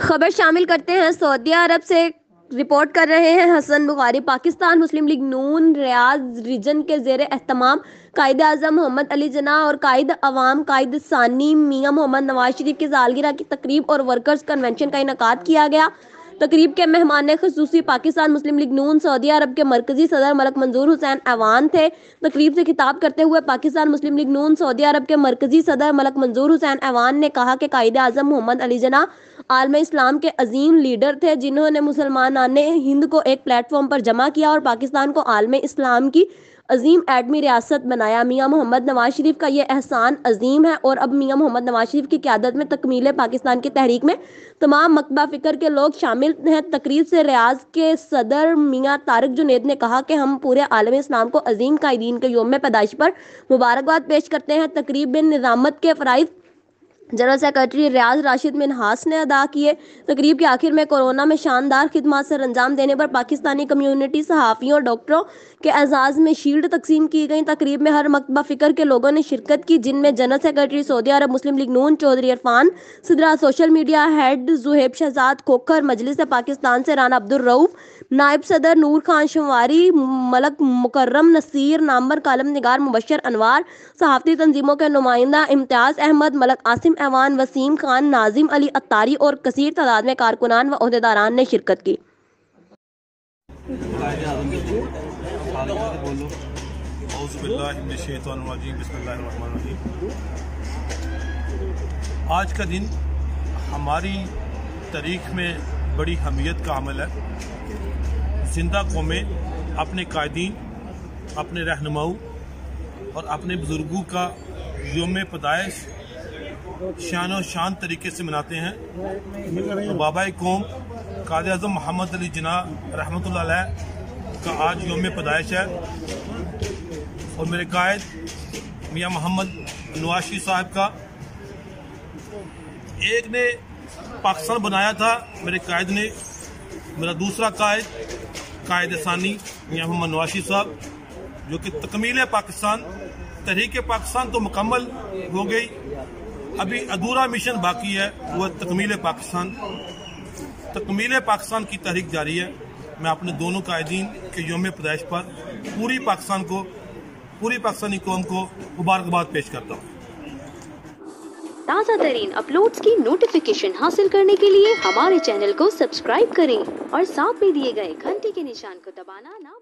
खबर शामिल करते हैं। सऊदी अरब से रिपोर्ट कर रहे हैं हसन बुखारी। पाकिस्तान मुस्लिम लीग नून रियाज रीजन के जेर एहतमाम कायद आज़म मोहम्मद अली जिन्ना और कायद अवाम कायद सानी मियां मोहम्मद नवाज शरीफ की सालगिरह की तकरीब और वर्कर्स कन्वेंशन का इनेकाद किया गया। तकरीब के मेहमान खुसूसी पाकिस्तान मुस्लिम लीग नून सऊदी अरब के मरकजी सदर मलक मंजूर हुसैन ऐवान थे। तकरीब से खिताब करते हुए पाकिस्तान मुस्लिम लीग नून सऊदी अरब के मरकजी सदर मलक मंजूर हुसैन ऐवान ने कहा कि कायद आज़म मोहम्मद अली जिन्ना आलम इस्लाम के अजीम लीडर थे, जिन्होंने मुसलमान हिंद को एक प्लेटफॉर्म पर जमा किया और पाकिस्तान को आलम इस्लाम की अजीम एडमी रियासत बनाया। मियां मोहम्मद नवाज शरीफ का ये एहसान अजीम है और अब मियां मोहम्मद नवाज शरीफ की क़यादत में तकमील पाकिस्तान की तहरीक में तमाम मकबा फ़िक्र के लोग शामिल हैं। तकरीब से रियाज के सदर मियां तारिक जुनैद ने कहा कि हम पूरे आलम इस्लाम को अजीम कायदीन के योम पैदाइश पर मुबारकबाद पेश करते हैं। तकरीब में निज़ामत के फ़राइज़ जनरल सेक्रेटरी रियाज राशिद मिन्हास ने अदा किए। तकरीब के आखिर में कोरोना में शानदार खिदमत सर अंजाम देने पर पाकिस्तानी कम्युनिटी सहाफ़ियों और डॉक्टरों के एजाज़ में शील्ड तकसीम की गई। तकरीब में हर मकबा फ़िक्र के लोगों ने शिरकत की, जिनमें जनरल सेक्रेटरी सऊदी अरब Muslim League Noon Chaudhry Irfan Sidra, social media head Zuhaib Shahzad Khokhar, Majlis Pakistan से राना अब्दुल रऊफ, नायब सदर नूर खान शंवारी, मलक मुकर्रम नसीर, नामवर कालम निगार मुबशर अनवार, सहाफ़ती तंजीमों के नुमाइंदा इम्तियाज़ अहमद, मलक आसिम ऐवान, वसीम खान, नाजिम अली अत्तारी और कसीर तादाद में कारकुनान व ओहदेदारान ने शिरकत की। आज का दिन हमारी तारीख में बड़ी अहमियत का अमल है। जिंदा कौमें अपने कायदीन, अपने रहनुमाओं और अपने बुजुर्गों का योम पैदाइश शान और शान तरीके से मनाते हैं। तो बाबा कौम कायद आज़म मोहम्मद अली जिन्ना रहमतुल्लाह अलैह का आज योम पैदाइश है और मेरे कायद मियां मोहम्मद नवाज शरीफ साहब का एक ने पाकिस्तान बनाया था, मेरे कायद ने। मेरा दूसरा कायद सानी मियां मोहम्मद नवाज शरीफ साहब, जो कि तकमील पाकिस्तान तहरीक पाकिस्तान तो मुकम्मल हो गई, अभी अधूरा मिशन बाकी है, वह तकमील पाकिस्तान। तकमील पाकिस्तान की तहरीक जारी है। मैं अपने दोनों कायदीन के योम पैदाइश पर पूरी पाकिस्तानी कौम को मुबारकबाद पेश करता हूँ। ताज़ा तरीन अपलोड्स की नोटिफिकेशन हासिल करने के लिए हमारे चैनल को सब्सक्राइब करें और साथ में दिए गए घंटी के निशान को दबाना ना